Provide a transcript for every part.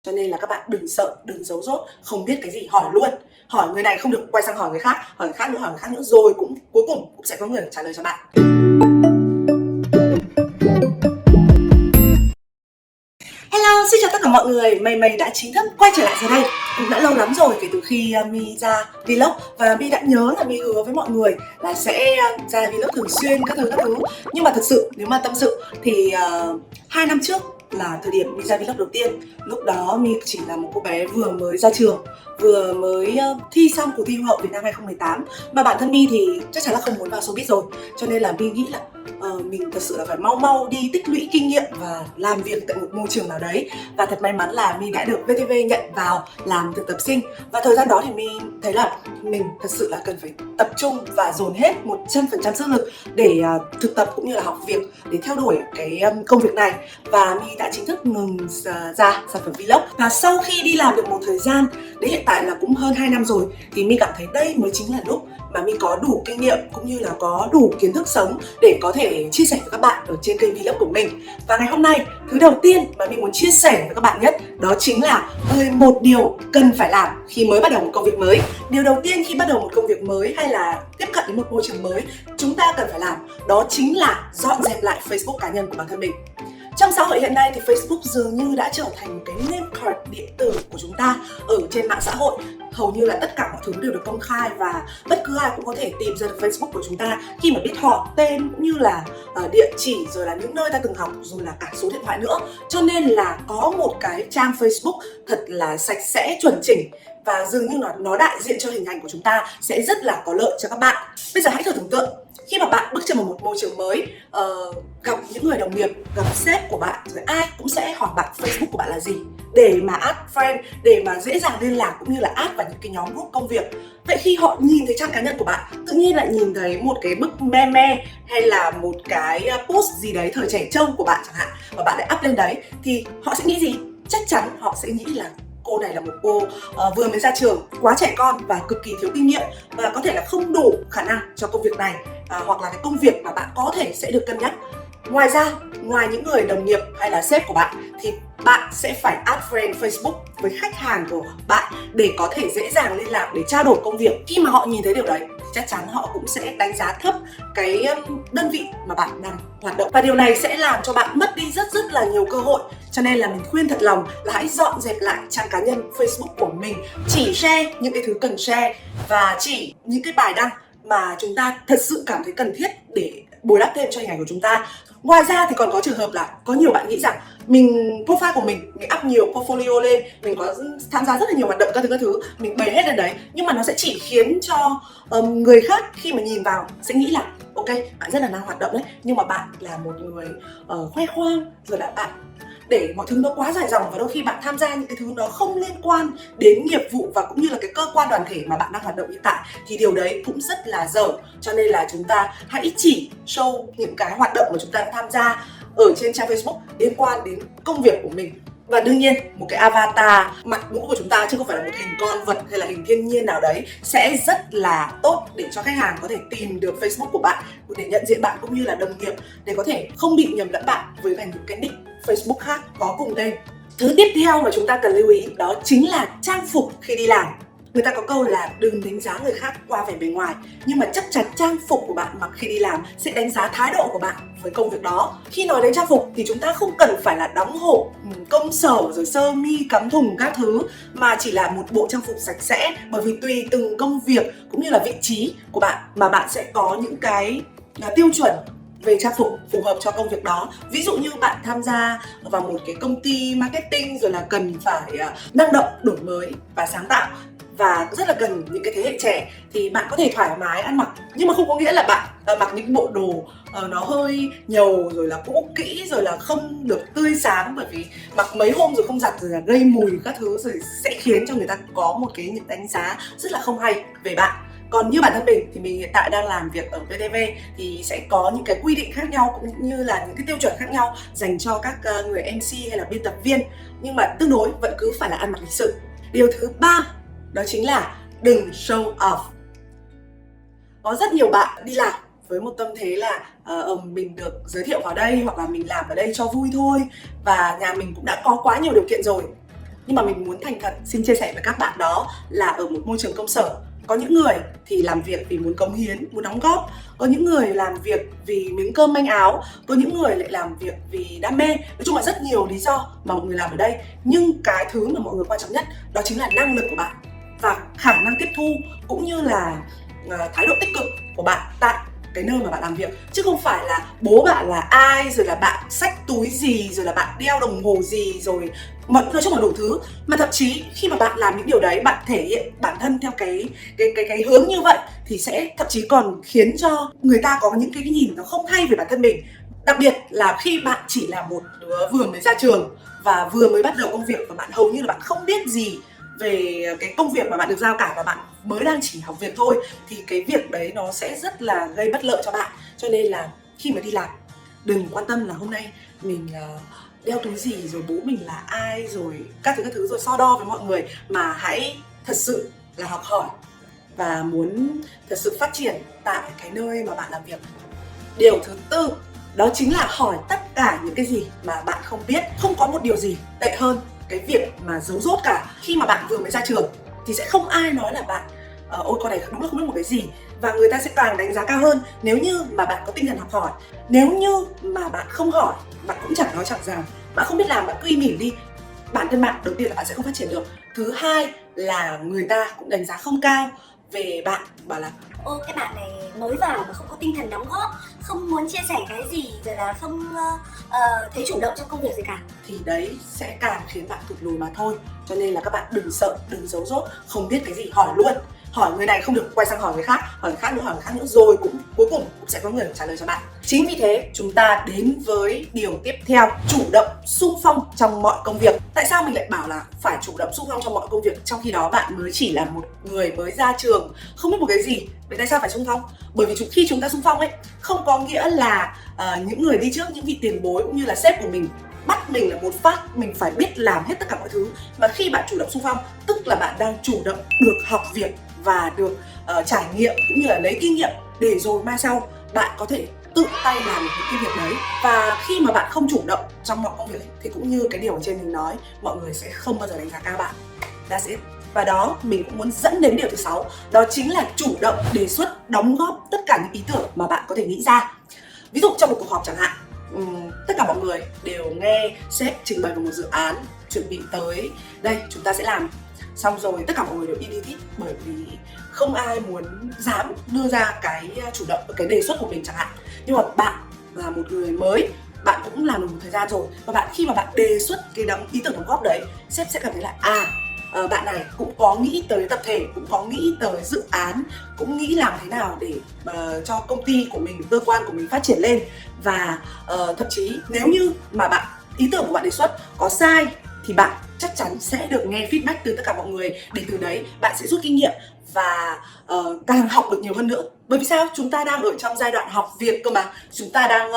Cho nên là các bạn đừng sợ, đừng giấu dốt, không biết cái gì hỏi luôn. Hỏi người này không được quay sang hỏi người khác, hỏi người khác nữa, hỏi người khác nữa, rồi cũng cuối cùng cũng sẽ có người trả lời cho bạn. Hello, xin chào tất cả mọi người. Mày đã chính thức quay trở lại rồi đây. Cũng đã lâu lắm rồi kể từ khi My ra vlog. Và My đã nhớ là My hứa với mọi người là sẽ ra vlog thường xuyên các thứ. Nhưng mà thật sự nếu mà tâm sự thì 2 năm trước là thời điểm My ra vlog đầu tiên. Lúc đó My chỉ là một cô bé vừa mới ra trường, vừa mới thi xong cuộc thi Hoa hậu Việt Nam 2018. Mà bản thân My thì chắc chắn là không muốn vào showbiz rồi. Cho nên là My nghĩ là mình thật sự là phải mau đi tích lũy kinh nghiệm và làm việc tại một môi trường nào đấy. Và thật may mắn là My đã được VTV nhận vào làm thực tập sinh. Và thời gian đó thì My thấy là mình thật sự là cần phải tập trung và dồn hết 100% sức lực để thực tập cũng như là học việc để theo đuổi cái công việc này. Và My đã chính thức ngừng ra sản phẩm vlog. Và sau khi đi làm được một thời gian, đến hiện tại là cũng hơn 2 năm rồi, thì My cảm thấy đây mới chính là lúc mà My có đủ kinh nghiệm cũng như là có đủ kiến thức sống để có thể chia sẻ với các bạn ở trên kênh vlog của mình. Và ngày hôm nay, thứ đầu tiên mà mình muốn chia sẻ với các bạn nhất đó chính là 11 điều cần phải làm khi mới bắt đầu một công việc mới. Điều đầu tiên khi bắt đầu một công việc mới hay là tiếp cận đến một môi trường mới, chúng ta cần phải làm đó chính là dọn dẹp lại Facebook cá nhân của bản thân mình. Trong xã hội hiện nay thì Facebook dường như đã trở thành một cái name card điện tử của chúng ta ở trên mạng xã hội. Hầu như là tất cả mọi thứ đều được công khai và bất cứ ai cũng có thể tìm ra được Facebook của chúng ta khi mà biết họ, tên cũng như là địa chỉ, rồi là những nơi ta từng học, rồi là cả số điện thoại nữa. Cho nên là có một cái trang Facebook thật là sạch sẽ, chuẩn chỉnh và dường như nó đại diện cho hình ảnh của chúng ta sẽ rất là có lợi cho các bạn. Bây giờ hãy thử tưởng tượng khi mà bạn bước chân vào một môi trường mới, gặp những người đồng nghiệp, gặp sếp của bạn, rồi ai cũng sẽ hỏi bạn Facebook của bạn là gì để mà add friend, để mà dễ dàng liên lạc cũng như là add vào những cái nhóm group công việc. Vậy khi họ nhìn thấy trang cá nhân của bạn, tự nhiên lại nhìn thấy một cái bức meme hay là một cái post gì đấy thời trẻ trâu của bạn chẳng hạn, và bạn lại up lên đấy, thì họ sẽ nghĩ gì? Chắc chắn họ sẽ nghĩ là cô này là một cô vừa mới ra trường, quá trẻ con và cực kỳ thiếu kinh nghiệm và có thể là không đủ khả năng cho công việc này, hoặc là cái công việc mà bạn có thể sẽ được cân nhắc. Ngoài ra, ngoài những người đồng nghiệp hay là sếp của bạn thì bạn sẽ phải add friend Facebook với khách hàng của bạn để có thể dễ dàng liên lạc để trao đổi công việc. Khi mà họ nhìn thấy điều đấy thì chắc chắn họ cũng sẽ đánh giá thấp cái đơn vị mà bạn đang hoạt động. Và điều này sẽ làm cho bạn mất đi rất là nhiều cơ hội. Cho nên là mình khuyên thật lòng là hãy dọn dẹp lại trang cá nhân Facebook của mình. Chỉ share những cái thứ cần share và chỉ những cái bài đăng mà chúng ta thật sự cảm thấy cần thiết để bồi đắp thêm cho hình ảnh của chúng ta. Ngoài ra thì còn có trường hợp là có nhiều bạn nghĩ rằng mình profile của mình up nhiều portfolio lên, mình có tham gia rất là nhiều hoạt động các thứ, mình bày hết lên đấy, nhưng mà nó sẽ chỉ khiến cho người khác khi mà nhìn vào sẽ nghĩ là ok, bạn rất là năng hoạt động đấy, nhưng mà bạn là một người khoe khoang, rồi là bạn để mọi thứ nó quá dài dòng và đôi khi bạn tham gia những cái thứ nó không liên quan đến nghiệp vụ và cũng như là cái cơ quan đoàn thể mà bạn đang hoạt động hiện tại, thì điều đấy cũng rất là dở. Cho nên là chúng ta hãy chỉ show những cái hoạt động mà chúng ta đã tham gia ở trên trang Facebook liên quan đến công việc của mình. Và đương nhiên một cái avatar mặt mũi của chúng ta chứ không phải là một hình con vật hay là hình thiên nhiên nào đấy sẽ rất là tốt để cho khách hàng có thể tìm được Facebook của bạn, để nhận diện bạn cũng như là đồng nghiệp, để có thể không bị nhầm lẫn bạn với những cái nick Facebook khác có cùng tên. Thứ tiếp theo mà chúng ta cần lưu ý đó chính là trang phục khi đi làm. Người ta có câu là đừng đánh giá người khác qua vẻ bề ngoài, nhưng mà chắc chắn trang phục của bạn mặc khi đi làm sẽ đánh giá thái độ của bạn với công việc đó. Khi nói đến trang phục thì chúng ta không cần phải là đóng hộp, công sở rồi sơ mi cắm thùng các thứ, mà chỉ là một bộ trang phục sạch sẽ, bởi vì tùy từng công việc cũng như là vị trí của bạn mà bạn sẽ có những cái tiêu chuẩn về trang phục phù hợp cho công việc đó. Ví dụ như bạn tham gia vào một cái công ty marketing rồi là cần phải năng động, đổi mới và sáng tạo và rất là cần những cái thế hệ trẻ, thì bạn có thể thoải mái ăn mặc, nhưng mà không có nghĩa là bạn mặc những bộ đồ nó hơi nhầu rồi là cũ kỹ rồi là không được tươi sáng, bởi vì mặc mấy hôm rồi không giặt rồi là gây mùi các thứ, rồi sẽ khiến cho người ta có một cái những đánh giá rất là không hay về bạn. Còn như bản thân mình thì mình hiện tại đang làm việc ở VTV thì sẽ có những cái quy định khác nhau cũng như là những cái tiêu chuẩn khác nhau dành cho các người MC hay là biên tập viên, nhưng mà tương đối vẫn cứ phải là ăn mặc lịch sự. Điều thứ 3 đó chính là đừng show off. Có rất nhiều bạn đi làm với một tâm thế là mình được giới thiệu vào đây hoặc là mình làm ở đây cho vui thôi, và nhà mình cũng đã có quá nhiều điều kiện rồi. Nhưng mà mình muốn thành thật xin chia sẻ với các bạn đó là ở một môi trường công sở, có những người thì làm việc vì muốn cống hiến, muốn đóng góp, có những người làm việc vì miếng cơm manh áo, có những người lại làm việc vì đam mê. Nói chung là rất nhiều lý do mà mọi người làm ở đây. Nhưng cái thứ mà mọi người quan trọng nhất đó chính là năng lực của bạn và khả năng tiếp thu cũng như là thái độ tích cực của bạn tại cái nơi mà bạn làm việc. Chứ không phải là bố bạn là ai, rồi là bạn xách túi gì, rồi là bạn đeo đồng hồ gì, rồi nói chung là đủ thứ. Mà thậm chí khi mà bạn làm những điều đấy, bạn thể hiện bản thân theo cái hướng như vậy thì sẽ thậm chí còn khiến cho người ta có những cái nhìn nó không hay về bản thân mình. Đặc biệt là khi bạn chỉ là một đứa vừa mới ra trường và vừa mới bắt đầu công việc và bạn hầu như là bạn không biết gì về cái công việc mà bạn được giao cả và bạn mới đang chỉ học việc thôi, thì cái việc đấy nó sẽ rất là gây bất lợi cho bạn. Cho nên là khi mà đi làm, đừng quan tâm là hôm nay mình đeo túi gì, rồi bố mình là ai, rồi các thứ rồi so đo với mọi người, mà hãy thật sự là học hỏi và muốn thật sự phát triển tại cái nơi mà bạn làm việc. Điều thứ tư đó chính là hỏi tất cả những cái gì mà bạn không biết. Không có một điều gì tệ hơn cái việc mà giấu dốt cả. Khi mà bạn vừa mới ra trường thì sẽ không ai nói là bạn ôi con này đúng là không biết một cái gì, và người ta sẽ càng đánh giá cao hơn nếu như mà bạn có tinh thần học hỏi. Nếu như mà bạn không hỏi, bạn cũng chẳng nói chẳng rằng, bạn không biết làm, bạn cứ im ỉm đi, bản thân bạn đầu tiên là bạn sẽ không phát triển được. Thứ hai là người ta cũng đánh giá không cao về bạn, bảo là ô cái bạn này mới vào mà không có tinh thần đóng góp, không muốn chia sẻ cái gì, rồi là không thấy chủ động trong công việc gì cả. Thì đấy sẽ càng khiến bạn tụt lùi mà thôi. Cho nên là các bạn đừng sợ, đừng giấu dốt, không biết cái gì hỏi luôn. Hỏi người này không được quay sang hỏi người khác, hỏi người khác nữa, hỏi người khác nữa, rồi cũng cuối cùng cũng sẽ có người trả lời cho bạn. Chính vì thế chúng ta đến với điều tiếp theo, chủ động xung phong trong mọi công việc. Tại sao mình lại bảo là phải chủ động xung phong trong mọi công việc, trong khi đó bạn mới chỉ là một người mới ra trường, không biết một cái gì? Vậy tại sao phải xung phong? Bởi vì khi chúng ta xung phong ấy, không có nghĩa là những người đi trước, những vị tiền bối cũng như là sếp của mình bắt mình là một phát mình phải biết làm hết tất cả mọi thứ. Mà khi bạn chủ động xung phong, tức là bạn đang chủ động được học việc và được trải nghiệm cũng như là lấy kinh nghiệm, để rồi mai sau bạn có thể tự tay làm những cái việc đấy. Và khi mà bạn không chủ động trong mọi công việc thì cũng như cái điều ở trên mình nói, mọi người sẽ không bao giờ đánh giá cao bạn. That's it. Và đó, mình cũng muốn dẫn đến điều thứ 6, đó chính là chủ động đề xuất, đóng góp tất cả những ý tưởng mà bạn có thể nghĩ ra. Ví dụ trong một cuộc họp chẳng hạn, tất cả mọi người đều nghe sếp trình bày về một dự án, chuẩn bị tới đây chúng ta sẽ làm, xong rồi tất cả mọi người đều im đi, bởi vì không ai muốn dám đưa ra cái chủ động, cái đề xuất của mình chẳng hạn. Nhưng mà bạn là một người mới, bạn cũng làm được một thời gian rồi, và khi mà bạn đề xuất cái ý tưởng đóng góp đấy, sếp sẽ cảm thấy là bạn này cũng có nghĩ tới tập thể, cũng có nghĩ tới dự án, cũng nghĩ làm thế nào để cho công ty của mình, cơ quan của mình phát triển lên. Và thậm chí nếu như mà ý tưởng của bạn đề xuất có sai thì bạn chắc chắn sẽ được nghe feedback từ tất cả mọi người, để từ đấy bạn sẽ rút kinh nghiệm và càng học được nhiều hơn nữa. Bởi vì sao? Chúng ta đang ở trong giai đoạn học việc cơ mà, chúng ta đang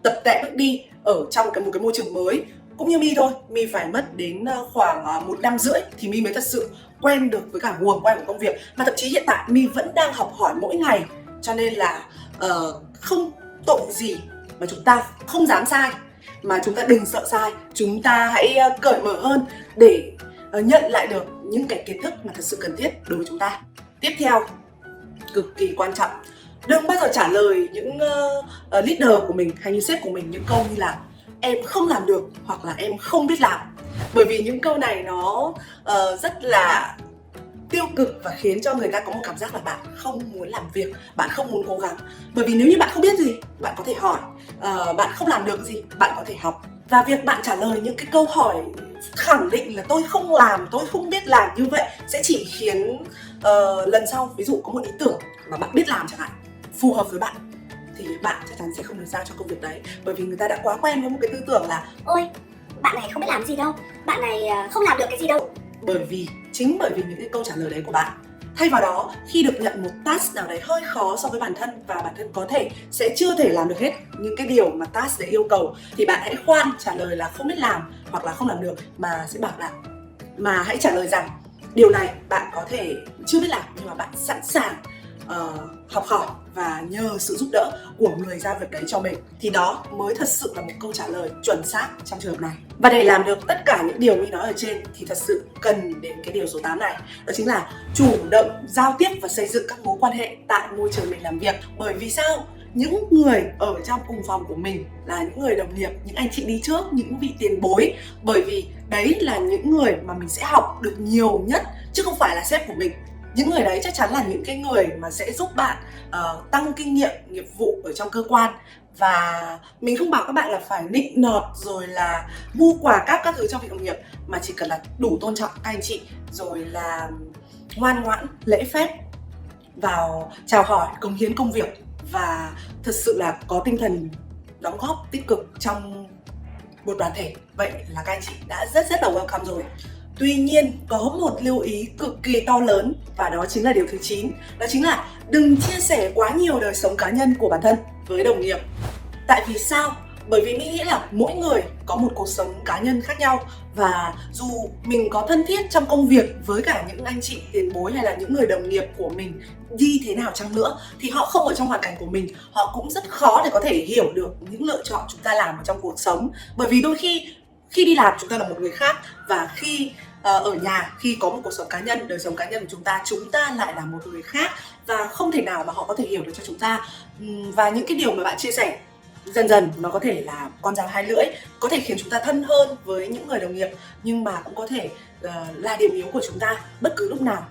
tập tẻ bước đi ở trong một cái môi trường mới. Cũng như My thôi, My phải mất đến khoảng 1 năm rưỡi thì My mới thật sự quen được với cả guồng quay của công việc. Mà thậm chí hiện tại My vẫn đang học hỏi mỗi ngày. Cho nên là không tội gì mà chúng ta không dám sai, mà chúng ta đừng sợ sai. Chúng ta hãy cởi mở hơn để nhận lại được những cái kiến thức mà thật sự cần thiết đối với chúng ta. Tiếp theo, cực kỳ quan trọng, đừng bao giờ trả lời những leader của mình hay như sếp của mình những câu như là em không làm được hoặc là em không biết làm. Bởi vì những câu này nó rất là tiêu cực và khiến cho người ta có một cảm giác là bạn không muốn làm việc, bạn không muốn cố gắng. Bởi vì nếu như bạn không biết gì, bạn có thể hỏi, bạn không làm được gì, bạn có thể học. Và việc bạn trả lời những cái câu hỏi khẳng định là tôi không làm, tôi không biết làm như vậy sẽ chỉ khiến lần sau, ví dụ có một ý tưởng mà bạn biết làm chẳng hạn, phù hợp với bạn, thì bạn chắc chắn sẽ không được giao cho công việc đấy. Bởi vì người ta đã quá quen với một cái tư tưởng là ôi bạn này không biết làm gì đâu, bạn này không làm được cái gì đâu. Bởi vì những cái câu trả lời đấy của bạn. Thay vào đó, khi được nhận một task nào đấy hơi khó so với bản thân và bản thân có thể sẽ chưa thể làm được hết những cái điều mà task đấy yêu cầu, thì bạn hãy khoan trả lời là không biết làm hoặc là không làm được, mà sẽ bảo là hãy trả lời rằng điều này bạn có thể chưa biết làm nhưng mà bạn sẵn sàng học hỏi và nhờ sự giúp đỡ của người giao việc đấy cho mình, thì đó mới thật sự là một câu trả lời chuẩn xác trong trường hợp này. Và để làm được tất cả những điều My nói ở trên thì thật sự cần đến cái điều số 8 này, đó chính là chủ động giao tiếp và xây dựng các mối quan hệ tại môi trường mình làm việc. Bởi vì sao? Những người ở trong cùng phòng của mình là những người đồng nghiệp, những anh chị đi trước, những vị tiền bối. Bởi vì đấy là những người mà mình sẽ học được nhiều nhất, chứ không phải là sếp của mình. Những người đấy chắc chắn là những cái người mà sẽ giúp bạn tăng kinh nghiệm nghiệp vụ ở trong cơ quan. Và mình không bảo các bạn là phải nịnh nọt rồi là mua quà cáp các thứ trong việc đồng nghiệp, mà chỉ cần là đủ tôn trọng các anh chị, rồi là ngoan ngoãn, lễ phép vào chào hỏi, cống hiến công việc, và thật sự là có tinh thần đóng góp tích cực trong một đoàn thể. Vậy là các anh chị đã rất là welcome rồi. Tuy nhiên có một lưu ý cực kỳ to lớn, và đó chính là điều thứ 9. Đó chính là đừng chia sẻ quá nhiều đời sống cá nhân của bản thân với đồng nghiệp. Tại vì sao? Bởi vì mình nghĩ là mỗi người có một cuộc sống cá nhân khác nhau, và dù mình có thân thiết trong công việc với cả những anh chị tiền bối hay là những người đồng nghiệp của mình như thế nào chăng nữa, thì họ không ở trong hoàn cảnh của mình, họ cũng rất khó để có thể hiểu được những lựa chọn chúng ta làm ở trong cuộc sống. Bởi vì đôi khi đi làm chúng ta là một người khác, và khi ở nhà, khi có một cuộc sống cá nhân, đời sống cá nhân của chúng ta lại là một người khác, và không thể nào mà họ có thể hiểu được cho chúng ta. Và những cái điều mà bạn chia sẻ dần dần nó có thể là con dao hai lưỡi, có thể khiến chúng ta thân hơn với những người đồng nghiệp, nhưng mà cũng có thể là điểm yếu của chúng ta bất cứ lúc nào.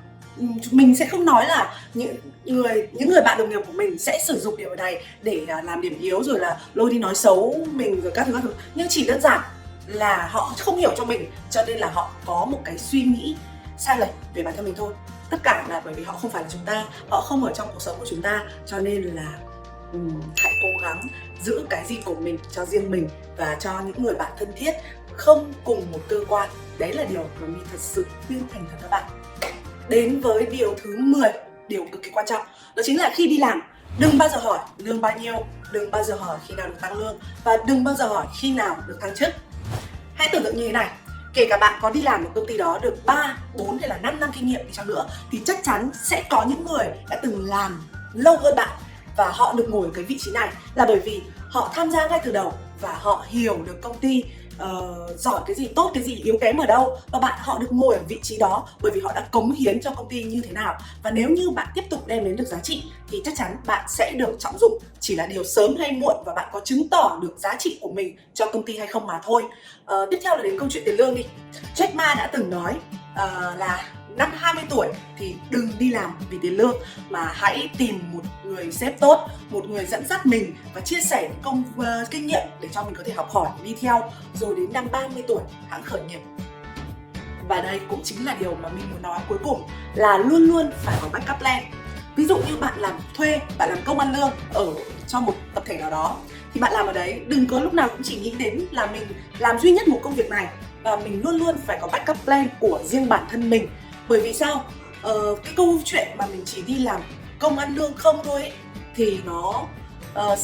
Mình sẽ không nói là những người bạn đồng nghiệp của mình sẽ sử dụng điều này để làm điểm yếu, rồi là lôi đi nói xấu mình rồi các thứ, nhưng chỉ đơn giản là họ không hiểu cho mình, cho nên là họ có một cái suy nghĩ sai lệch về bản thân mình thôi. Tất cả là bởi vì họ không phải là chúng ta, họ không ở trong cuộc sống của chúng ta, cho nên là hãy cố gắng giữ cái gì của mình cho riêng mình và cho những người bạn thân thiết không cùng một cơ quan. Đấy là điều mà mình thật sự khuyên thành thật các bạn. Đến với điều thứ 10, điều cực kỳ quan trọng, đó chính là khi đi làm đừng bao giờ hỏi lương bao nhiêu, đừng bao giờ hỏi khi nào được tăng lương, và đừng bao giờ hỏi khi nào được thăng chức. Hãy tưởng tượng như thế này, kể cả bạn có đi làm ở công ty đó được 3, 4 hay là 5 năm kinh nghiệm đi chăng nữa, thì chắc chắn sẽ có những người đã từng làm lâu hơn bạn, và họ được ngồi ở cái vị trí này là bởi vì họ tham gia ngay từ đầu và họ hiểu được công ty giỏi cái gì, tốt cái gì, yếu kém ở đâu, và họ được ngồi ở vị trí đó bởi vì họ đã cống hiến cho công ty như thế nào. Và nếu như bạn tiếp tục đem đến được giá trị thì chắc chắn bạn sẽ được trọng dụng, chỉ là điều sớm hay muộn và bạn có chứng tỏ được giá trị của mình cho công ty hay không mà thôi. Tiếp theo là đến câu chuyện tiền lương đi. Jack Ma đã từng nói là năm 20 tuổi thì đừng đi làm vì tiền lương, mà hãy tìm một người sếp tốt, một người dẫn dắt mình và chia sẻ kinh nghiệm để cho mình có thể học hỏi, đi theo, rồi đến năm 30 tuổi hãng khởi nghiệp. Và đây cũng chính là điều mà mình muốn nói cuối cùng, là luôn luôn phải có backup plan. Ví dụ như bạn làm thuê, bạn làm công ăn lương ở cho một tập thể nào đó, thì bạn làm ở đấy đừng có lúc nào cũng chỉ nghĩ đến là mình làm duy nhất một công việc này, và mình luôn luôn phải có backup plan của riêng bản thân mình. Bởi vì sao? Cái câu chuyện mà mình chỉ đi làm công ăn lương không thôi ấy, thì nó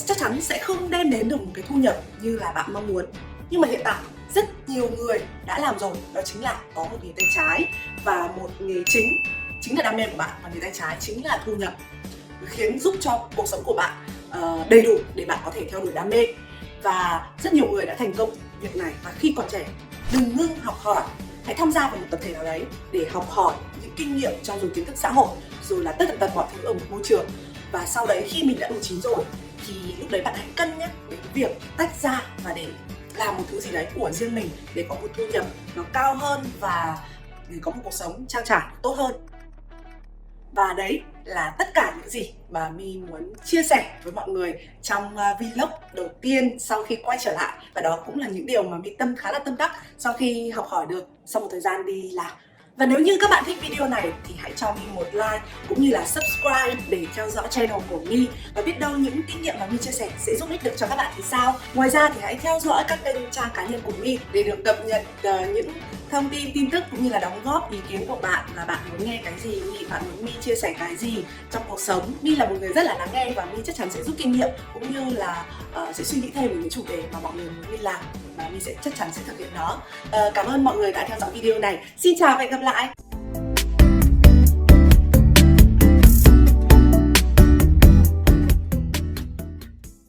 chắc chắn sẽ không đem đến được một cái thu nhập như là bạn mong muốn. Nhưng mà hiện tại rất nhiều người đã làm rồi, đó chính là có một nghề tay trái, và một nghề chính là đam mê của bạn, và nghề tay trái chính là thu nhập, khiến giúp cho cuộc sống của bạn đầy đủ để bạn có thể theo đuổi đam mê. Và rất nhiều người đã thành công việc này, và khi còn trẻ đừng ngưng học hỏi, hãy tham gia vào một tập thể nào đấy để học hỏi những kinh nghiệm trong dùng kiến thức xã hội, rồi là tất tần mọi thứ ở một môi trường. Và sau đấy khi mình đã đủ chín rồi thì lúc đấy bạn hãy cân nhắc đến việc tách ra và để làm một thứ gì đấy của riêng mình, để có một thu nhập nó cao hơn và để có một cuộc sống trang trải tốt hơn. Và đấy là tất cả những gì mà My muốn chia sẻ với mọi người trong vlog đầu tiên sau khi quay trở lại. Và đó cũng là những điều mà My khá là tâm đắc sau khi học hỏi được sau một thời gian đi làm. Và nếu như các bạn thích video này thì hãy cho My một like cũng như là subscribe để theo dõi channel của My. Và biết đâu những kinh nghiệm mà My chia sẻ sẽ giúp ích được cho các bạn thì sao. Ngoài ra thì hãy theo dõi các kênh trang cá nhân của My để được cập nhật những thông tin, tin tức cũng như là đóng góp ý kiến của bạn, là bạn muốn nghe cái gì, bạn muốn My chia sẻ cái gì trong cuộc sống. My là một người rất là lắng nghe, và My chắc chắn sẽ rút kinh nghiệm cũng như là sẽ suy nghĩ thêm về những chủ đề mà mọi người muốn My làm, và My sẽ chắc chắn sẽ thực hiện nó. Cảm ơn mọi người đã theo dõi video này. Xin chào và hẹn gặp lại.